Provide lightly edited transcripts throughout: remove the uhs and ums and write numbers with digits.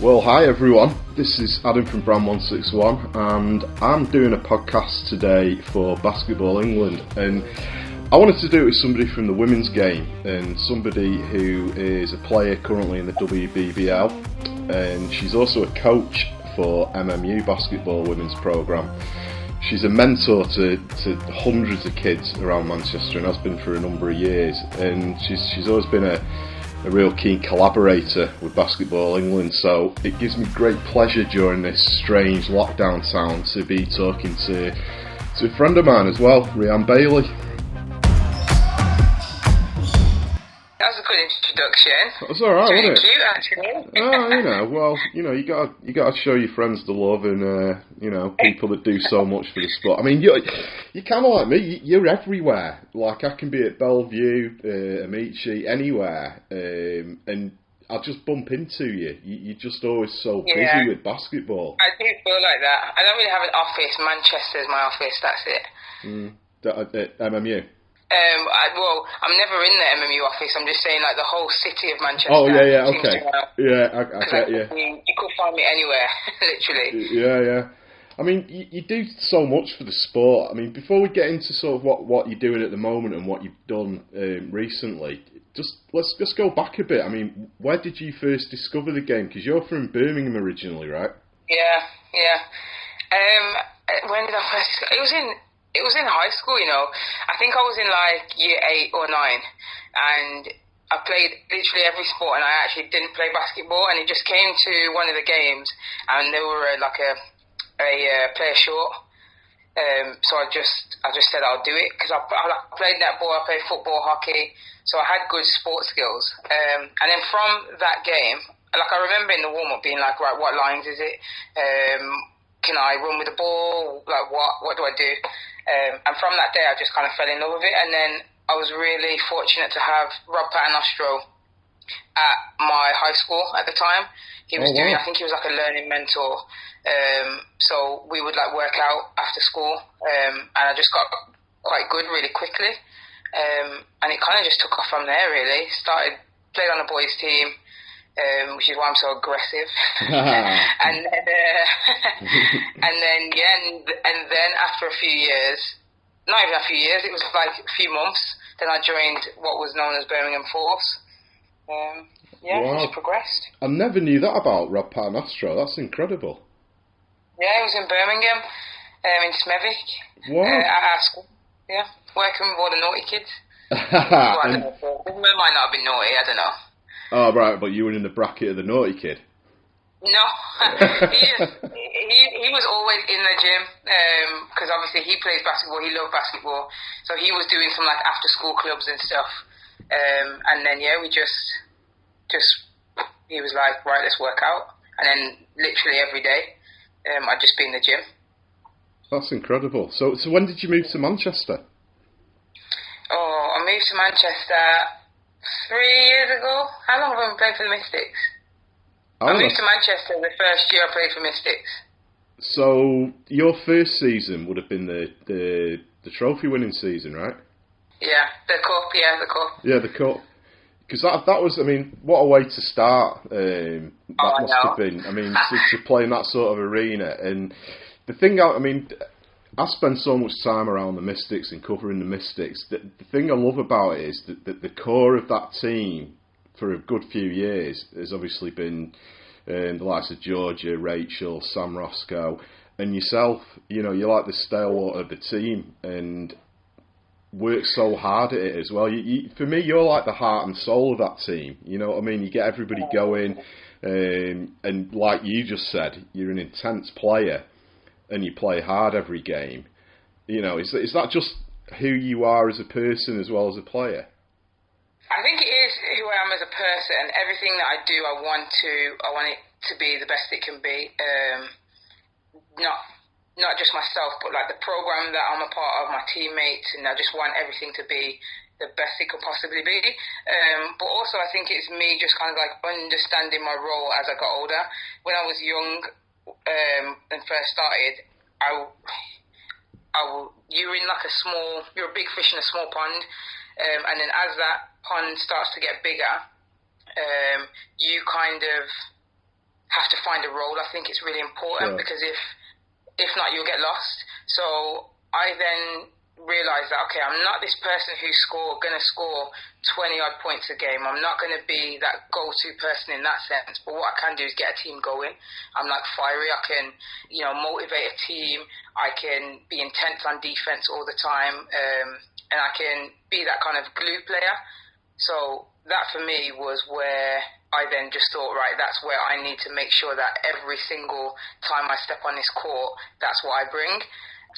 Well, hi everyone, this is Adam from Brand 161 and I'm doing a podcast today for Basketball England, and I wanted to do it with somebody from the women's game and somebody who is a player currently in the WBBL, and she's also a coach for MMU Basketball Women's Programme. She's a mentor to hundreds of kids around Manchester and has been for a number of years, and she's always been a real keen collaborator with Basketball England, so it gives me great pleasure during this strange lockdown time to be talking to a friend of mine as well, Rheanne Bailey. That was a good introduction. That was alright, wasn't it? Cute, actually. Oh, you gotta show your friends the love and people that do so much for the sport. I mean, you're kind of like me. You're everywhere. Like I can be at Bellevue, Amici, anywhere, and I'll just bump into you. You're just always so busy with basketball. I do feel like that. I don't really have an office. Manchester's my office. That's it. MMU. I'm never in the MMU office. I'm just saying, like, the whole city of Manchester. Oh, yeah, okay. I get you. You could find me anywhere, literally. Yeah. I mean, you do so much for the sport. I mean, before we get into sort of what you're doing at the moment and what you've done recently, let's just go back a bit. I mean, where did you first discover the game? Because you're from Birmingham originally, right? Yeah. When did I first? It was in high school, I think I was in like year 8 or 9, and I played literally every sport, and I actually didn't play basketball, and it just came to one of the games, and they were like a player short, so I just said I'll do it, because I played netball, I played football, hockey, so I had good sports skills, and then from that game, like I remember in the warm-up being like, right, what lines is it? Can I run with the ball? Like, what do I do? And from that day, I just kind of fell in love with it. And then I was really fortunate to have Rob Paternostro at my high school at the time. He was I think he was like a learning mentor. So we would like work out after school. And I just got quite good really quickly. And it kind of just took off from there, really. Played on a boys' team. Which is why I'm so aggressive. and then after a few years, not even a few years, it was like a few months, then I joined what was known as Birmingham Force. It's progressed. I never knew that about Rob Paternostro. That's incredible. Yeah, he was in Birmingham, in Smethwick, at our school. Yeah, working with all the naughty kids. I don't know. It might not have been naughty, I don't know. Oh, right, but you were in the bracket of the naughty kid. No, he was always in the gym, because obviously he plays basketball, he loved basketball, so he was doing some like after school clubs and stuff, and then we just he was like, right, let's work out, and then literally every day I'd just be in the gym. That's incredible. So when did you move to Manchester? Oh, I moved to Manchester 3 years ago. How long have I been playing for the Mystics? I moved to Manchester the first year I played for Mystics. So your first season would have been the trophy winning season, right? Yeah, the cup. Yeah, the cup. Because that was, I mean, what a way to start. That must have been. I mean, to play in that sort of arena. And the thing, I spend so much time around the Mystics and covering the Mystics. The thing I love about it is that the core of that team for a good few years has obviously been the likes of Georgia, Rachel, Sam Roscoe, and yourself. You're like the stalwart of the team and work so hard at it as well. For me, you're like the heart and soul of that team. You know what I mean? You get everybody going, and like you just said, you're an intense player. And you play hard every game. Is that just who you are as a person as well as a player? I think it is who I am as a person. Everything that I do, I want it to be the best it can be. Not just myself, but like the program that I'm a part of, my teammates, and I just want everything to be the best it could possibly be. But also, I think it's me just kind of like understanding my role as I got older. When I was young, and first started, you're in like you're a big fish in a small pond, and then as that pond starts to get bigger, you kind of have to find a role. I think it's really important because if not, you'll get lost. So I then realised that, okay, I'm not this person who's going to score 20 odd points a game. I'm not going to be that go-to person in that sense. But what I can do is get a team going. I'm like fiery. I can, motivate a team. I can be intense on defence all the time. And I can be that kind of glue player. So that for me was where I then just thought, right, that's where I need to make sure that every single time I step on this court, that's what I bring.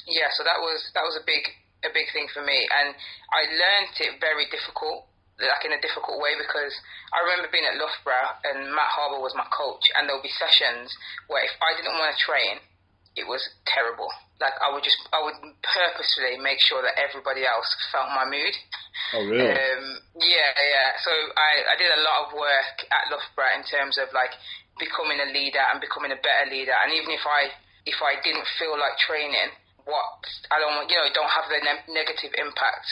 Yeah, so that was a big thing for me, and I learned it very difficult, like in a difficult way, because I remember being at Loughborough and Matt Harbour was my coach, and there'll be sessions where if I didn't want to train, it was terrible. Like I would purposefully make sure that everybody else felt my mood. Oh really? Yeah. So I did a lot of work at Loughborough in terms of like becoming a leader and becoming a better leader, and even if I didn't feel like training, don't have the negative impact.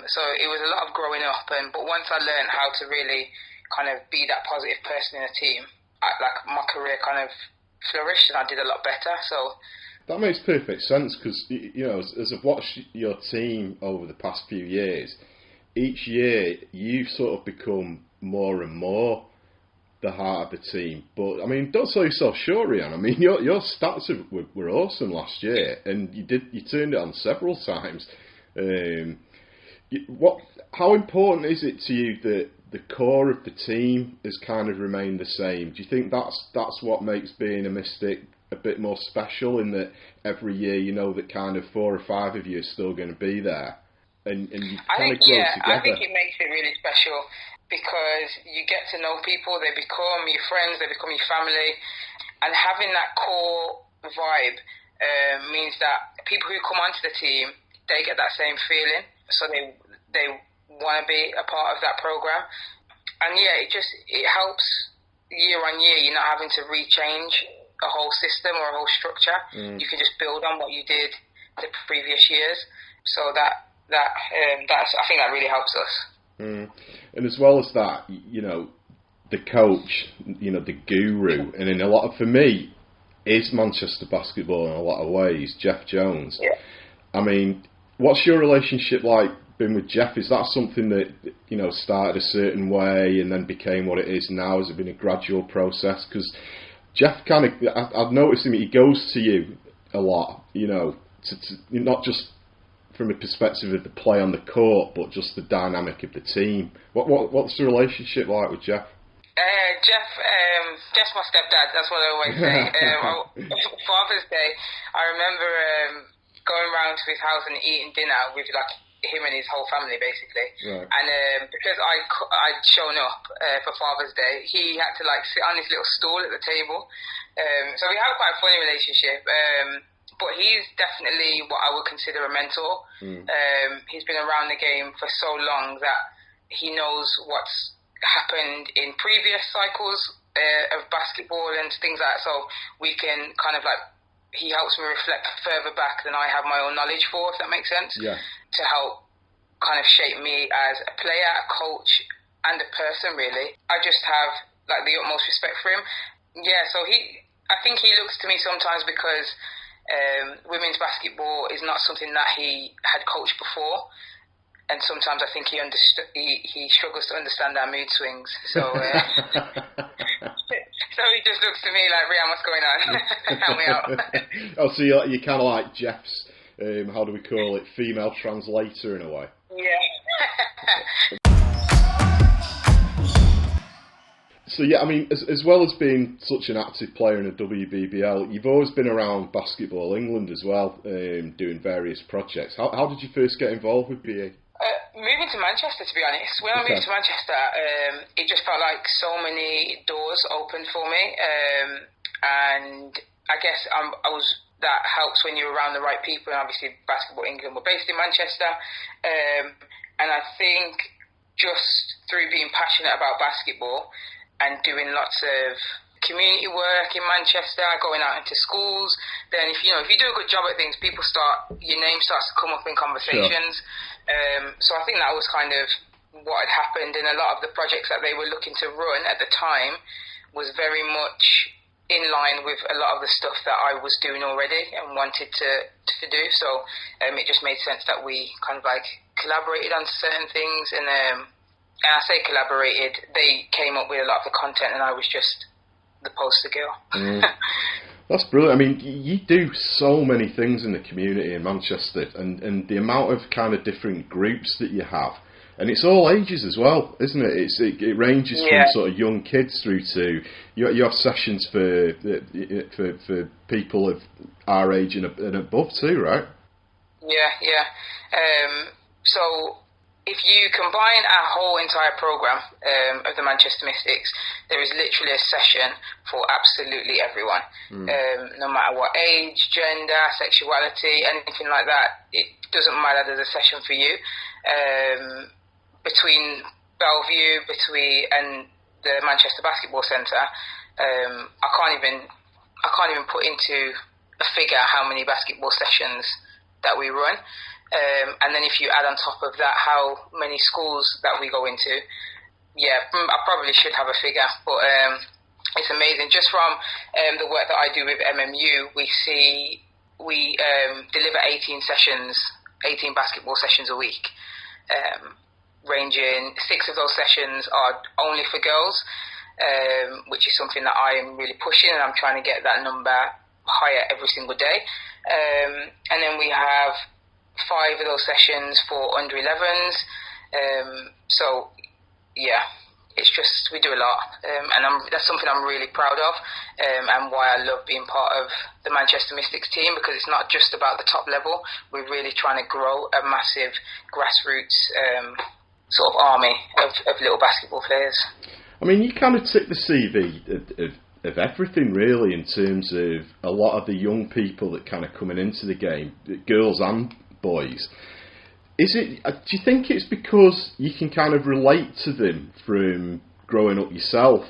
So it was a lot of growing up, but once I learned how to really kind of be that positive person in a team, my career kind of flourished and I did a lot better. So that makes perfect sense because, as I've watched your team over the past few years, each year you've sort of become more and more the heart of the team. But, I mean, don't sell yourself short, Rheanne. I mean, your stats were awesome last year and you turned it on several times. How important is it to you that the core of the team has kind of remained the same? Do you think that's what makes being a Mystic a bit more special, in that every year you know that kind of 4 or 5 of you are still going to be there and you kind of grow together? I think it makes it really special because you get to know people, they become your friends, they become your family, and having that core vibe means that people who come onto the team, they get that same feeling, so they want to be a part of that program. And yeah, it helps year on year. You're not having to rechange a whole system or a whole structure. You can just build on what you did the previous years. So that's I think that really helps us. And as well as that, the coach, the guru, and in a lot of, for me, is Manchester basketball in a lot of ways, Jeff Jones. Yeah. I mean, what's your relationship like been with Jeff? Is that something that, started a certain way and then became what it is now? Has it been a gradual process? Because Jeff I've noticed him, he goes to you a lot, to not just from a perspective of the play on the court, but just the dynamic of the team. What's the relationship like with Jeff? Jeff's my stepdad, that's what I always say. Father's Day, I remember going round to his house and eating dinner with like him and his whole family basically. Right. And because I'd shown up for Father's Day, he had to like sit on his little stool at the table. So we have quite a funny relationship. But he's definitely what I would consider a mentor. He's been around the game for so long that he knows what's happened in previous cycles of basketball and things like that. So we can kind of he helps me reflect further back than I have my own knowledge for, if that makes sense. Yeah. To help kind of shape me as a player, a coach, and a person, really. I just have the utmost respect for him. Yeah, so I think he looks to me sometimes because women's basketball is not something that he had coached before, and sometimes I think he struggles to understand our mood swings. So so he just looks to me like, Rheanne, what's going on? Help me out. Oh, so you're kind of like Jeff's, how do we call it, female translator in a way? Yeah. So yeah, I mean, as well as being such an active player in the WBBL, you've always been around Basketball England as well, doing various projects. How did you first get involved with BE? Moving to Manchester, to be honest. When I moved to Manchester, it just felt like so many doors opened for me, and I guess that helps when you're around the right people. And obviously, Basketball England were based in Manchester, and I think just through being passionate about basketball and doing lots of community work in Manchester, going out into schools, then if you do a good job at things, your name starts to come up in conversations. Sure. So I think that was kind of what had happened, and a lot of the projects that they were looking to run at the time was very much in line with a lot of the stuff that I was doing already and wanted to do. So it just made sense that we kind of like collaborated on certain things, and I say collaborated, they came up with a lot of the content and I was just the poster girl. That's brilliant. I mean, you do so many things in the community in Manchester, and the amount of kind of different groups that you have, and it's all ages as well, isn't it? It ranges from sort of young kids through to you have sessions for people of our age and above too, right? Yeah. So if you combine our whole entire program of the Manchester Mystics, there is literally a session for absolutely everyone, no matter what age, gender, sexuality, anything like that. It doesn't matter. There's a session for you. Between Bellevue, and the Manchester Basketball Centre, I can't even put into a figure how many basketball sessions that we run. And then if you add on top of that how many schools that we go into, I probably should have a figure, but it's amazing. Just from the work that I do with MMU, we deliver 18 basketball sessions a week, ranging 6 of those sessions are only for girls, which is something that I am really pushing, and I'm trying to get that number higher every single day. And then we have 5 of those sessions for under 11s. It's just, we do a lot, and that's something I'm really proud of, and why I love being part of the Manchester Mystics team, because it's not just about the top level. We're really trying to grow a massive grassroots sort of army of little basketball players. I mean, you kind of tick the CV of everything, really, in terms of a lot of the young people that kind of coming into the game, girls and boys. Do you think it's because you can kind of relate to them from growing up yourself,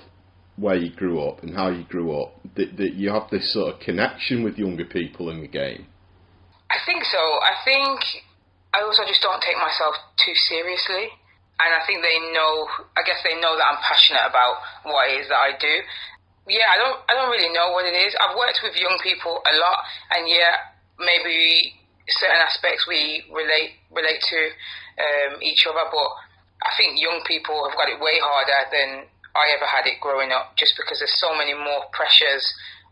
where you grew up and how you grew up, that you have this sort of connection with younger people in the game? I think so. I think I also just don't take myself too seriously. And I think they know that I'm passionate about what it is that I do. Yeah, I don't really know what it is. I've worked with young people a lot, and maybe certain aspects we relate to each other, but I think young people have got it way harder than I ever had it growing up, just because there's so many more pressures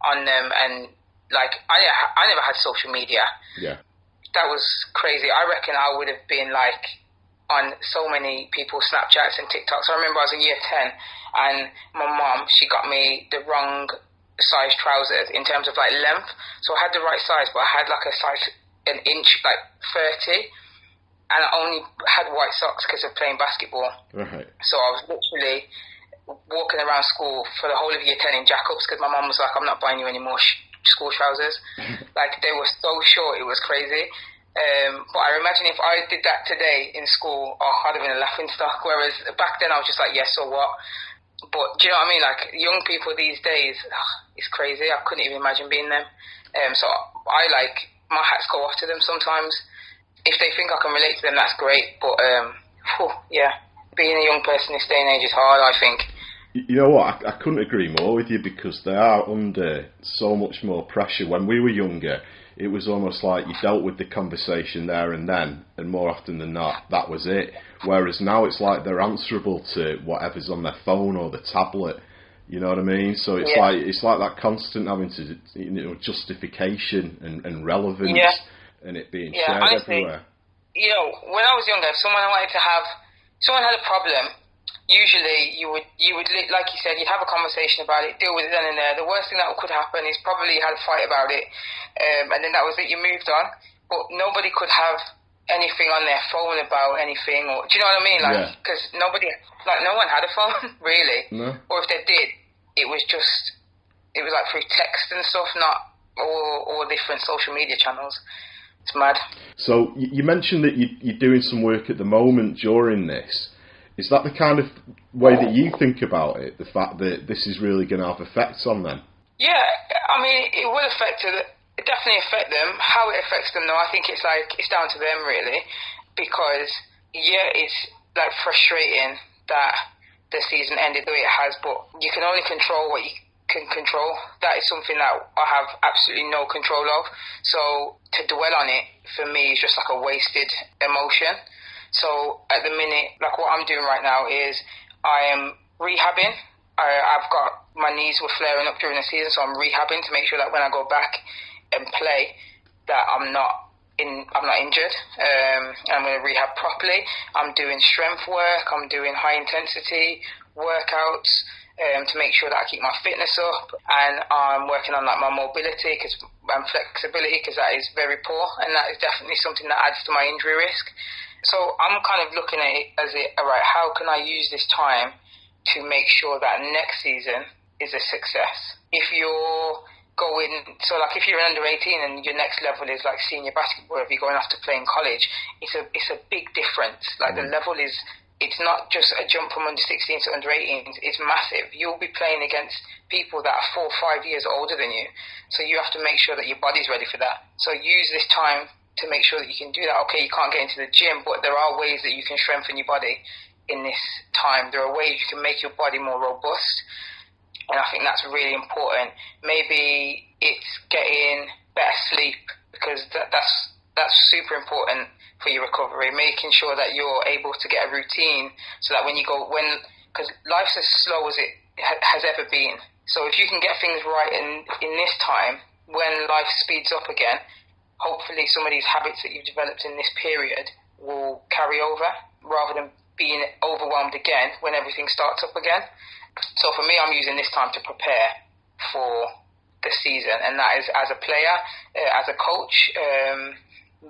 on them. And like, I never had social media. Yeah, that was crazy. I reckon I would have been like on so many people's Snapchats and TikToks. I remember I was in year 10 and my mom, she got me the wrong size trousers in terms of like length. So I had the right size, but I had like a size an inch, like 30, and I only had white socks because of playing basketball. Right. So I was literally walking around school for the whole of year 10 in Jacobs, because my mom was like, I'm not buying you any more school trousers. Like, they were so short, it was crazy. But I imagine if I did that today in school, I'd have been a laughing stock. Whereas back then I was just like, yes, so what? But do you know what I mean? Like, young people these days, it's crazy. I couldn't even imagine being them. So I my hats go off to them sometimes. If they think I can relate to them, that's great. But being a young person this day and age is hard, I think. You know what? I couldn't agree more with you, because they are under so much more pressure. When we were younger, it was almost like you dealt with the conversation there and then, and more often than not, that was it. Whereas now it's like they're answerable to whatever's on their phone or the tablet. You know what I mean? So it's like that constant having to, justification and relevance, and it being shared honestly, everywhere. When I was younger, if someone had a problem, usually you would, like you said, you'd have a conversation about it, deal with it then and there. The worst thing that could happen is probably you had a fight about it, and then that was it, you moved on. But nobody could have anything on their phone about anything, or do you know what I mean? Like, because no one had a phone, really. No. Or if they did, it was like through text and stuff, not all different social media channels. It's mad. So you mentioned that you're doing some work at the moment during this. Is that the kind of way that you think about it? The fact that this is really going to have effects on them? Yeah, I mean, it will it definitely affect them. How it affects them, though, I think it's down to them, really. Because, it's frustrating that the season ended the way it has, but you can only control what you can control. That is something that I have absolutely no control of. So to dwell on it, for me, is just like a wasted emotion. So at the minute, like what I'm doing right now is I am rehabbing. I've got, my knees were flaring up during the season, so I'm rehabbing to make sure that when I go back and play, that I'm not injured. I'm going to rehab properly. I'm doing strength work. I'm doing high intensity workouts to make sure that I keep my fitness up, and I'm working on like my mobility and flexibility, because that is very poor, and that is definitely something that adds to my injury risk. So I'm kind of looking at it as alright, how can I use this time to make sure that next season is a success? If you're going, so like if you're an under 18 and your next level is like senior basketball, if you're going off to play in college, it's a big difference. Like the level is, it's not just a jump from under 16 to under 18, it's massive. You'll be playing against people that are 4 or 5 years older than you, so you have to make sure that your body's ready for that. So use this time to make sure that you can do that. Okay, you can't get into the gym, but there are ways that you can strengthen your body in this time. There are ways you can make your body more robust, and I think that's really important. Maybe it's getting better sleep, because that's super important for your recovery. Making sure that you're able to get a routine, so that when you go, because life's as slow as it has ever been. So if you can get things right in this time, when life speeds up again, hopefully some of these habits that you've developed in this period will carry over, rather than being overwhelmed again when everything starts up again. So for me, I'm using this time to prepare for the season, and that is as a player, as a coach,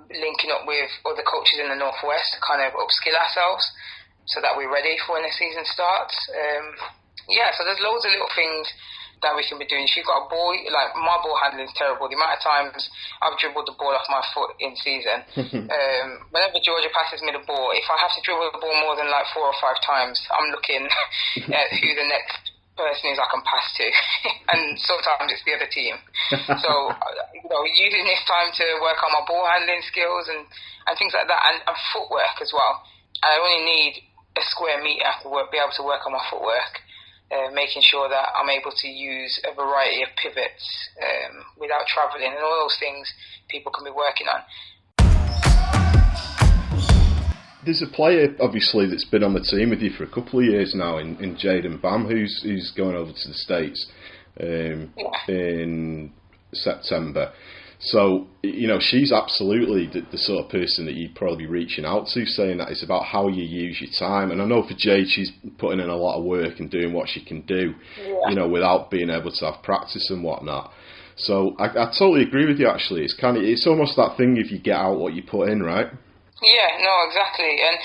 linking up with other coaches in the Northwest to kind of upskill ourselves so that we're ready for when the season starts. So there's loads of little things that we can be doing. If you've got a ball, like my ball handling is terrible. The amount of times I've dribbled the ball off my foot in season. Whenever Georgia passes me the ball, if I have to dribble the ball more than like 4 or 5 times, I'm looking at who the next person is I can pass to. And sometimes it's the other team. So, using this time to work on my ball handling skills and things like that, and footwork as well. I only need a square metre to be able to work on my footwork. Making sure that I'm able to use a variety of pivots without travelling, and all those things people can be working on. There's a player, obviously, that's been on the team with you for a couple of years now, in Jaden Bam, who's going over to the States in September. So, she's absolutely the sort of person that you'd probably be reaching out to, saying that it's about how you use your time. And I know for Jade, she's putting in a lot of work and doing what she can do, without being able to have practice and whatnot. So I totally agree with you, actually. It's almost that thing, if you get out what you put in, right? Yeah, no, exactly. And,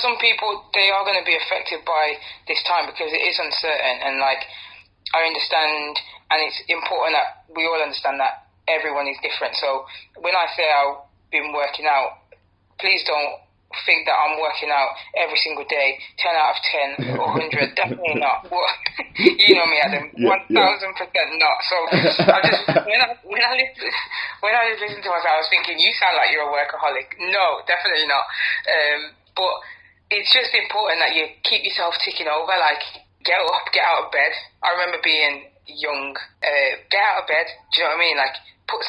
some people, they are going to be affected by this time because it is uncertain. And, I understand, and it's important that we all understand that everyone is different. So when I say I've been working out, please don't think that I'm working out every single day, 10 out of 10 or 100. Definitely not. You know me, Adam. 1,000% not. So I just, when I listen to myself, I was thinking, you sound like you're a workaholic. No, definitely not. But it's just important that you keep yourself ticking over. Get up, get out of bed. I remember being young. Get out of bed. Do you know what I mean? Put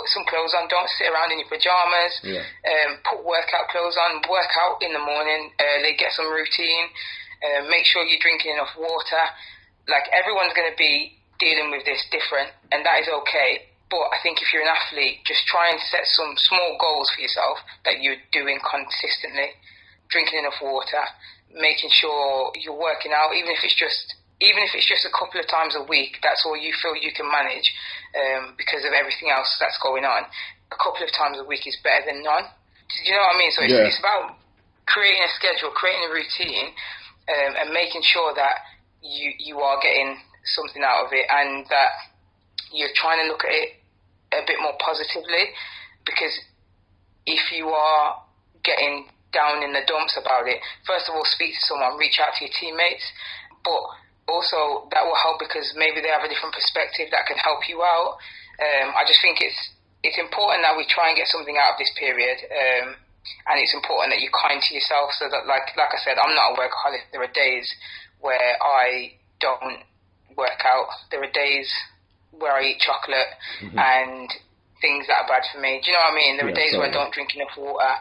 some clothes on. Don't sit around in your pajamas. Put workout clothes on. Work out in the morning early. Get some routine. Make sure you're drinking enough water. Everyone's going to be dealing with this different, and that is okay. But I think if you're an athlete, just try and set some small goals for yourself that you're doing consistently. Drinking enough water. Making sure you're working out, even if it's just a couple of times a week. That's all you feel you can manage, because of everything else that's going on. A couple of times a week is better than none. Do you know what I mean? So it's about creating a schedule, creating a routine, and making sure that you are getting something out of it, and that you're trying to look at it a bit more positively. Because if you are getting down in the dumps about it, first of all, speak to someone, reach out to your teammates, but also that will help because maybe they have a different perspective that can help you out. I just think it's important that we try and get something out of this period, and it's important that you're kind to yourself, so that like I said, I'm not a workaholic. There are days where I don't work out. There are days where I eat chocolate and things that are bad for me. Do you know what I mean? There are days where I don't drink enough water,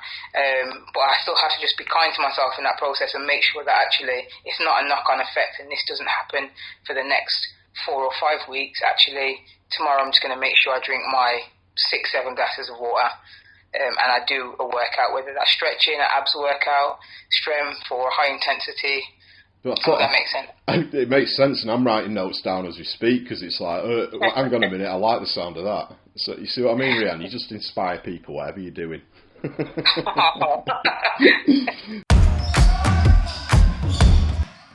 but I still have to just be kind to myself in that process and make sure that actually it's not a knock-on effect and this doesn't happen for the next 4 or 5 weeks. Actually, tomorrow I'm just going to make sure I drink my 6-7 glasses of water. And I do a workout, whether that's stretching, an abs workout, strength, or high intensity. But that makes sense. It makes sense, and I'm writing notes down as we speak, because it's like, hang on a minute, I like the sound of that. So you see what I mean, Rheanne? You just inspire people, whatever you're doing.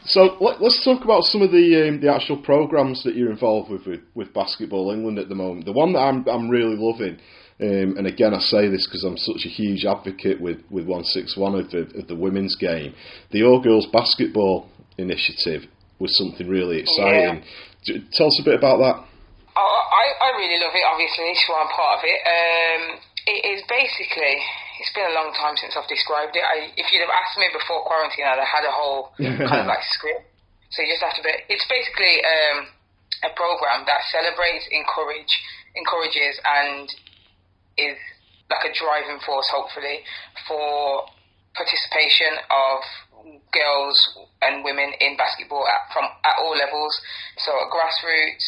So let's talk about some of the actual programmes that you're involved with Basketball England at the moment. The one that I'm really loving, and again I say this because I'm such a huge advocate with 161 of the women's game. The All Girls Basketball Initiative was something really exciting. Yeah. Tell us a bit about that. I really love it, obviously, so I'm part of it. It is basically, it's been a long time since I've described it. If you'd have asked me before quarantine, I'd have had a whole kind of like script. So you just have to be, it's basically a program that celebrates, encourages and is like a driving force, hopefully, for participation of girls and women in basketball at all levels. So at grassroots,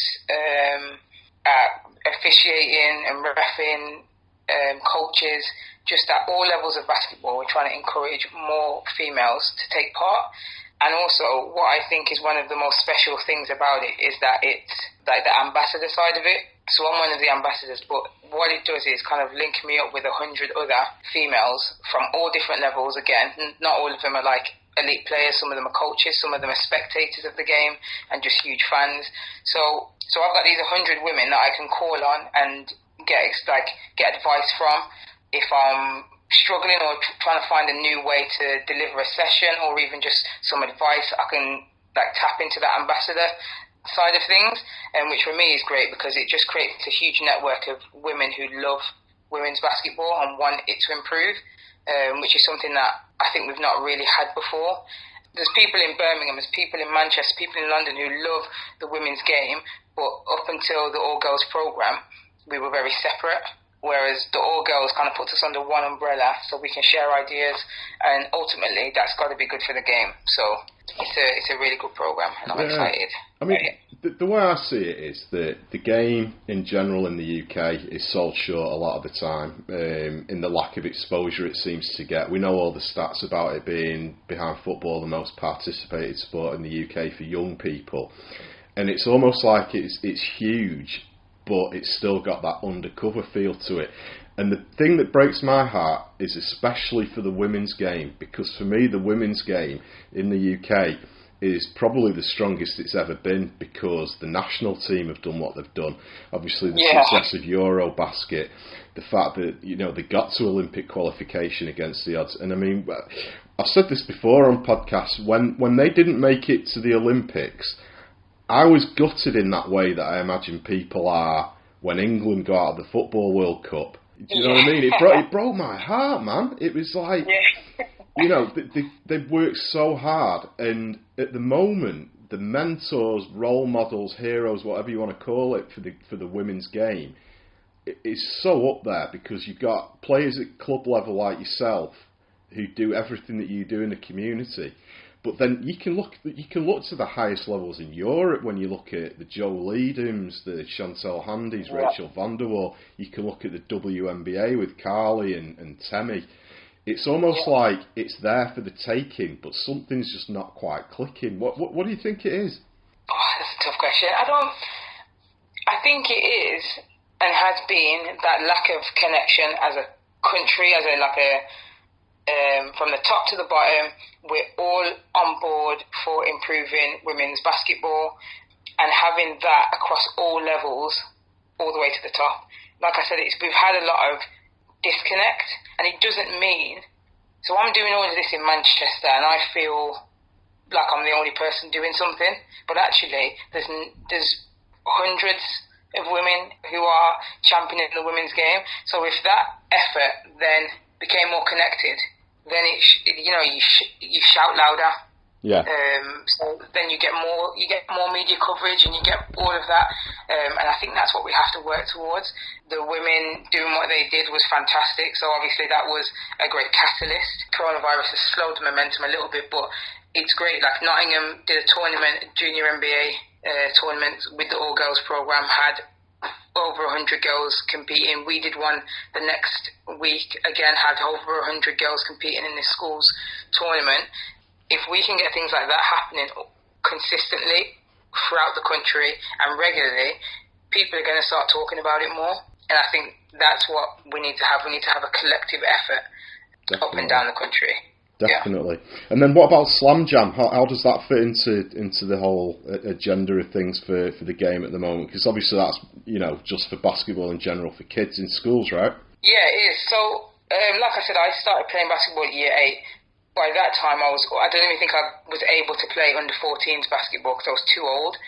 at officiating and reffing, coaches, just at all levels of basketball. We're trying to encourage more females to take part. And also, what I think is one of the most special things about it is that it's like the ambassador side of it. So I'm one of the ambassadors, but what it does is kind of link me up with 100 other females from all different levels. Again, not all of them are like elite players. Some of them are coaches. Some of them are spectators of the game and just huge fans. So I've got these 100 women that I can call on and get advice from if I'm struggling or trying to find a new way to deliver a session, or even just some advice. I can like tap into that ambassador side of things, and which for me is great because it just creates a huge network of women who love women's basketball and want it to improve, which is something that I think we've not really had before. There's people in Birmingham, there's people in Manchester, people in London who love the women's game, but up until the All Girls programme, we were very separate. Whereas the All Girls kind of puts us under one umbrella so we can share ideas, and ultimately that's got to be good for the game. So it's a really good programme, and I'm excited. I mean, the way I see it is that the game in general in the UK is sold short a lot of the time in the lack of exposure it seems to get. We know all the stats about it being, behind football, the most participated sport in the UK for young people. And it's almost like it's huge, but it's still got that undercover feel to it. And the thing that breaks my heart is especially for the women's game, because for me the women's game in the UK is probably the strongest it's ever been, because the national team have done what they've done. Obviously the success of Eurobasket, the fact that, you know, they got to Olympic qualification against the odds. And I mean, I've said this before on podcasts, when they didn't make it to the Olympics, I was gutted in that way that I imagine people are when England go out of the Football World Cup. Do you know what I mean? It broke my heart, man. It was like, you know, they've worked so hard, and at the moment, the mentors, role models, heroes, whatever you want to call it, for the women's game, is so up there, because you've got players at club level like yourself who do everything that you do in the community. But then you can look to the highest levels in Europe when you look at the Joe Leadhams, the Chantal Handys, Rachel van der Waal. You can look at the WNBA with Carly and Temi. It's almost like it's there for the taking, but something's just not quite clicking. What do you think it is? Oh, that's a tough question. I think it is and has been that lack of connection as a country, from the top to the bottom. We're all on board for improving women's basketball, and having that across all levels, all the way to the top. Like I said, we've had a lot of disconnect, and it doesn't mean. So I'm doing all of this in Manchester, and I feel like I'm the only person doing something, but actually there's hundreds of women who are championing the women's game. So if that effort then became more connected, then you shout louder. Yeah. So then you get more media coverage and you get all of that. And I think that's what we have to work towards. The women doing what they did was fantastic. So obviously that was a great catalyst. Coronavirus has slowed the momentum a little bit, but it's great. Like Nottingham did a tournament, junior NBA tournament with the all-girls program, had over 100 girls competing. We did one the next week, again had over 100 girls competing in this school's tournament. If we can get things like that happening consistently throughout the country and regularly, people are going to start talking about it more. And I think that's what we need to have. We need to have a collective effort up and down the country. Definitely. Yeah. And then what about Slam Jam? How does that fit into the whole agenda of things for the game at the moment? Because obviously that's, just for basketball in general for kids in schools, right? Yeah, it is. So, like I said, I started playing basketball at year 8. By that time, I don't even think I was able to play under 14s basketball because I was too old.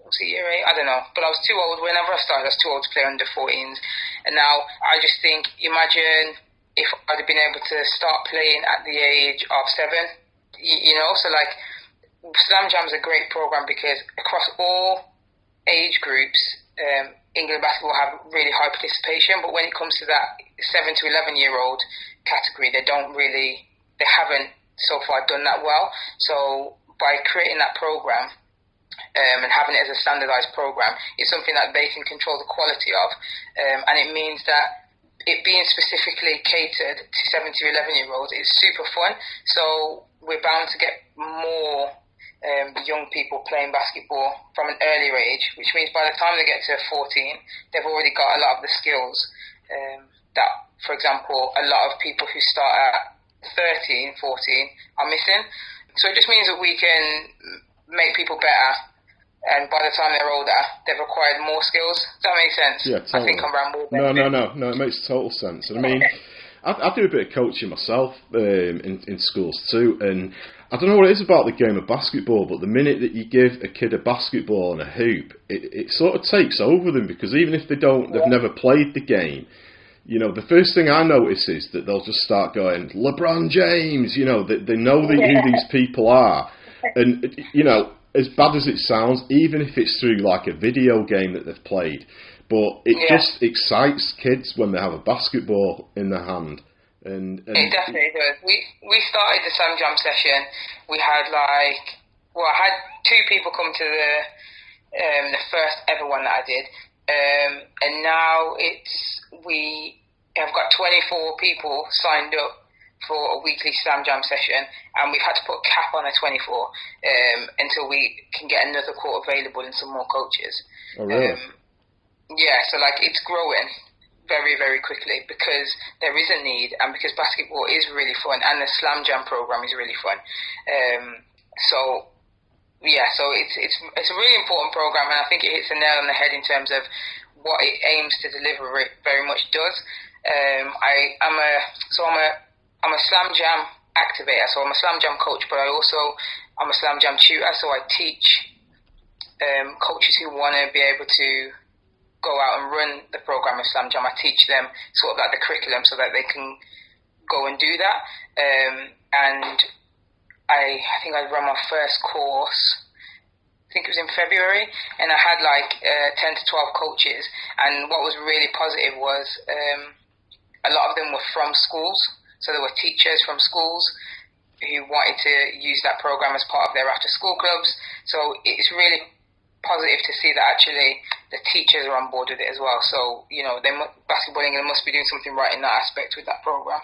Was it year 8? I don't know. But I was too old. Whenever I started, I was too old to play under 14s. And now I just think, imagine if I'd have been able to start playing at the age of 7. So like Slam Jam is a great program because across all age groups, England basketball have really high participation. But when it comes to that 7 to 11-year-old category, they haven't so far done that well. So by creating that program and having it as a standardised program, it's something that they can control the quality of, and it means that it being specifically catered to 7 to 11-year-olds is super fun. So we're bound to get more young people playing basketball from an earlier age, which means by the time they get to 14, they've already got a lot of the skills that, for example, a lot of people who start at 13, 14 are missing. So it just means that we can make people better, and by the time they're older, they've acquired more skills. Does that make sense? Yeah, totally. I think I'm rambling. No, it makes total sense. And I mean, I do a bit of coaching myself in schools too, and I don't know what it is about the game of basketball, but the minute that you give a kid a basketball and a hoop, it sort of takes over them, because even if they've never played the game, the first thing I notice is that they'll just start going, LeBron James, they know who these people are. And, as bad as it sounds, even if it's through like a video game that they've played, but it just excites kids when they have a basketball in their hand. And it definitely does. We started the Slam Jam session. We had I had 2 people come to the first ever one that I did. And now we have got 24 people signed up for a weekly Slam Jam session, and we've had to put a cap on a 24 until we can get another court available and some more coaches. Oh, really? So it's growing very, very quickly because there is a need, and because basketball is really fun, and the Slam Jam program is really fun. So it's a really important program, and I think it hits the nail on the head in terms of what it aims to deliver. It very much does. I'm a Slam Jam activator, so I'm a Slam Jam coach, but I'm a Slam Jam tutor, so I teach coaches who want to be able to go out and run the program of Slam Jam. I teach them sort of like the curriculum so that they can go and do that. And I think I ran my first course, I think it was in February, and I had 10 to 12 coaches, and what was really positive was a lot of them were from schools, so there were teachers from schools who wanted to use that program as part of their after school clubs. So it's really positive to see that actually the teachers are on board with it as well. So Basketball England must be doing something right in that aspect with that program.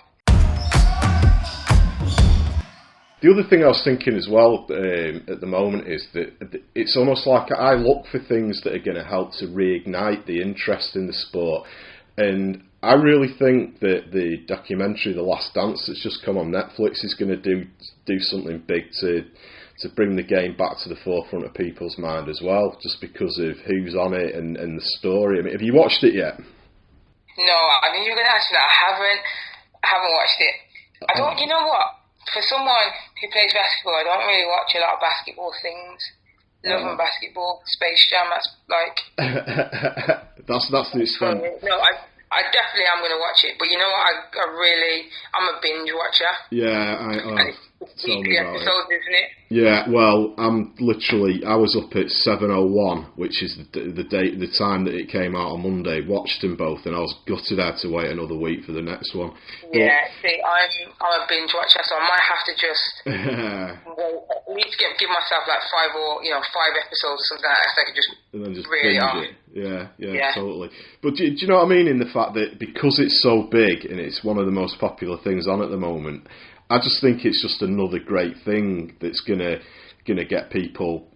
The other thing I was thinking as well at the moment is that it's almost like I look for things that are going to help to reignite the interest in the sport. And I really think that the documentary The Last Dance that's just come on Netflix is going to do something big to bring the game back to the forefront of people's mind as well, just because of who's on it and the story. I mean, have you watched it yet? No, I mean, you're going to ask me that. I haven't watched it. I don't. You know what? For someone who plays basketball, I don't really watch a lot of basketball things. Loving basketball, Space Jam, that's like... that's the extent. No, I definitely am going to watch it, but you know what, I'm a binge watcher. Yeah, Tell me about episodes, it. isn't it? Yeah, well, I was up at 7:01, which is the time that it came out on Monday. Watched them both, and I was gutted I had to wait another week for the next one. Yeah, see, I'm a binge watcher, so I might have to just need to give myself like 5 episodes or something like that, so I could just and then just really binge it. Yeah, totally. But do you know what I mean? In the fact that because it's so big and it's one of the most popular things on at the moment, I just think it's just another great thing that's gonna get people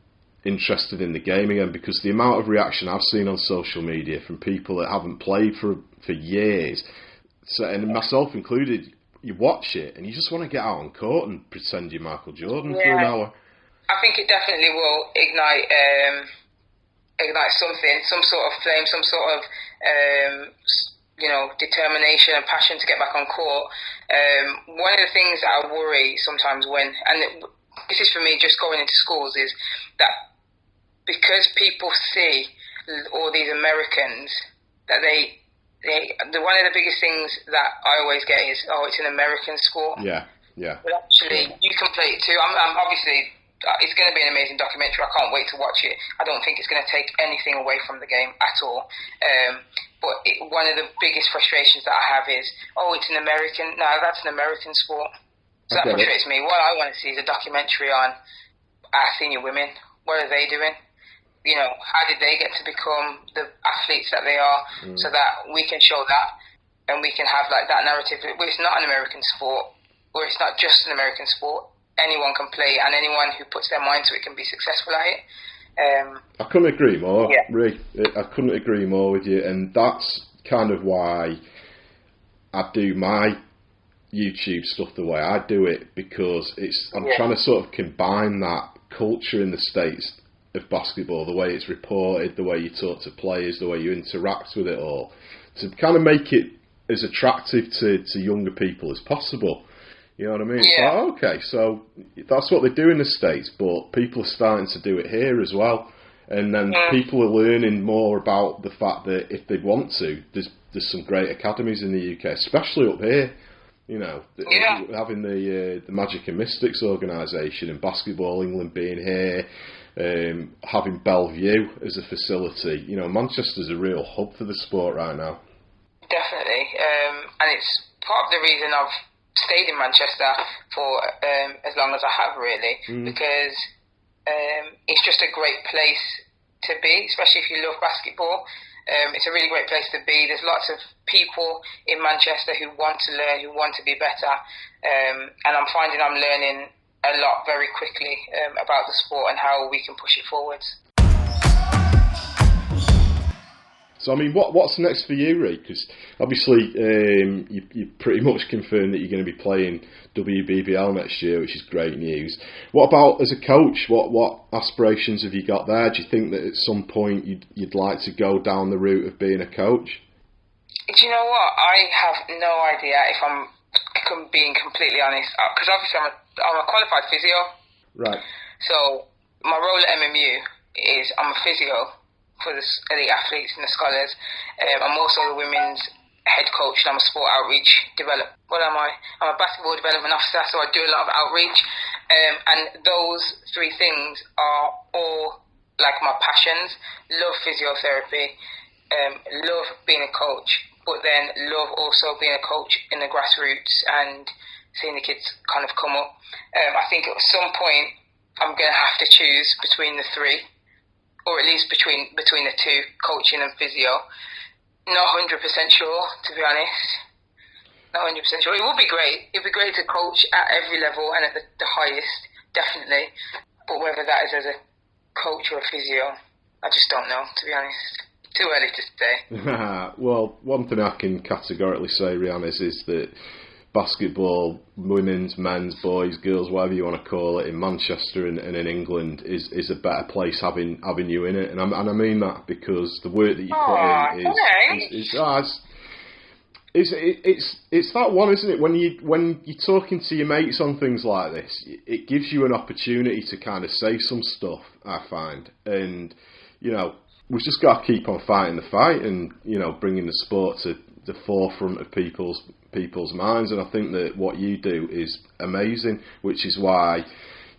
interested in the game again. Because the amount of reaction I've seen on social media from people that haven't played for years, so, and myself included, you watch it and you just want to get out on court and pretend you're Michael Jordan for an hour. I think it definitely will ignite something, some sort of flame, some sort of determination and passion to get back on court. One of the things that I worry sometimes this is for me just going into schools, is that because people see all these Americans, that one of the biggest things that I always get is, it's an American sport. Yeah. But actually, you can play it too. I'm obviously, it's going to be an amazing documentary. I can't wait to watch it. I don't think it's going to take anything away from the game at all. But one of the biggest frustrations that I have is, it's an American. No, that's an American sport. So that frustrates me. What I want to see is a documentary on our senior women. What are they doing? How did they get to become the athletes that they are, so that we can show that and we can have like that narrative. It's not an American sport, or it's not just an American sport. Anyone can play, and anyone who puts their mind to it can be successful at it. I couldn't agree more, Rhea. I couldn't agree more with you, and that's kind of why I do my YouTube stuff the way I do it, because I'm trying to sort of combine that culture in the States of basketball, the way it's reported, the way you talk to players, the way you interact with it all, to kind of make it as attractive to younger people as possible. You know what I mean? Yeah. It's like, so that's what they do in the States, but people are starting to do it here as well. And then people are learning more about the fact that if they want to, there's some great academies in the UK, especially up here. Having the Magic and Mystics organisation and Basketball England being here, having Bellevue as a facility. Manchester's a real hub for the sport right now. Definitely, and it's part of the reason I've stayed in Manchester for as long as I have, really, because it's just a great place to be, especially if you love basketball. It's a really great place to be. There's lots of people in Manchester who want to learn, who want to be better, and I'm finding I'm learning a lot very quickly about the sport and how we can push it forwards. So, what's next for you, Rhea? Because obviously you pretty much confirmed that you're going to be playing WBBL next year, which is great news. What about as a coach? What aspirations have you got there? Do you think that at some point you'd like to go down the route of being a coach? Do you know what? I have no idea, if I'm being completely honest. Because obviously I'm a qualified physio. Right. So my role at MMU is I'm a physio for the athletes and the scholars. I'm also the women's head coach, and I'm a sport outreach developer. What am I? I'm a basketball development officer, so I do a lot of outreach. And those three things are all like my passions. Love physiotherapy, love being a coach, but then love also being a coach in the grassroots and seeing the kids kind of come up. I think at some point I'm going to have to choose between the three, or at least between the two, coaching and physio. Not 100% sure, to be honest. Not 100% sure. It would be great. It would be great to coach at every level and at the highest, definitely. But whether that is as a coach or a physio, I just don't know, to be honest. Too early to say. Well, one thing I can categorically say, Rheanne, is that basketball, women's, men's, boys, girls, whatever you want to call it, in Manchester and in England is a better place having you in it, and I mean that because the work that you put in it's that one, isn't it? When you're talking to your mates on things like this, it gives you an opportunity to kind of say some stuff, I find, and we've just got to keep on fighting the fight and bringing the sport to the forefront of people's people's minds, and I think that what you do is amazing, which is why,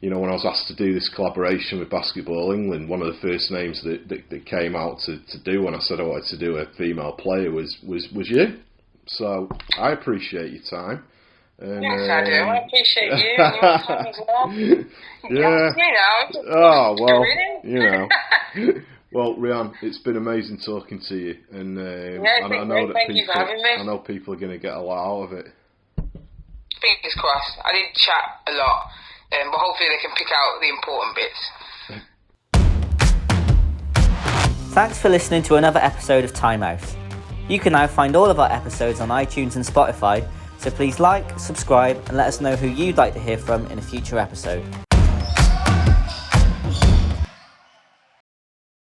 you know, when I was asked to do this collaboration with Basketball England, one of the first names that came out to do when I said I wanted to do a female player was you. So I appreciate your time. And, yes, I do. I appreciate you and your time as well. Yeah. You know. Oh, well, you know. Well, Rheanne, it's been amazing talking to you, and I know that Thank you for having me. I know people are going to get a lot out of it. Fingers crossed. I did chat a lot, but hopefully they can pick out the important bits. Thanks for listening to another episode of Timeout. You can now find all of our episodes on iTunes and Spotify, so please like, subscribe, and let us know who you'd like to hear from in a future episode.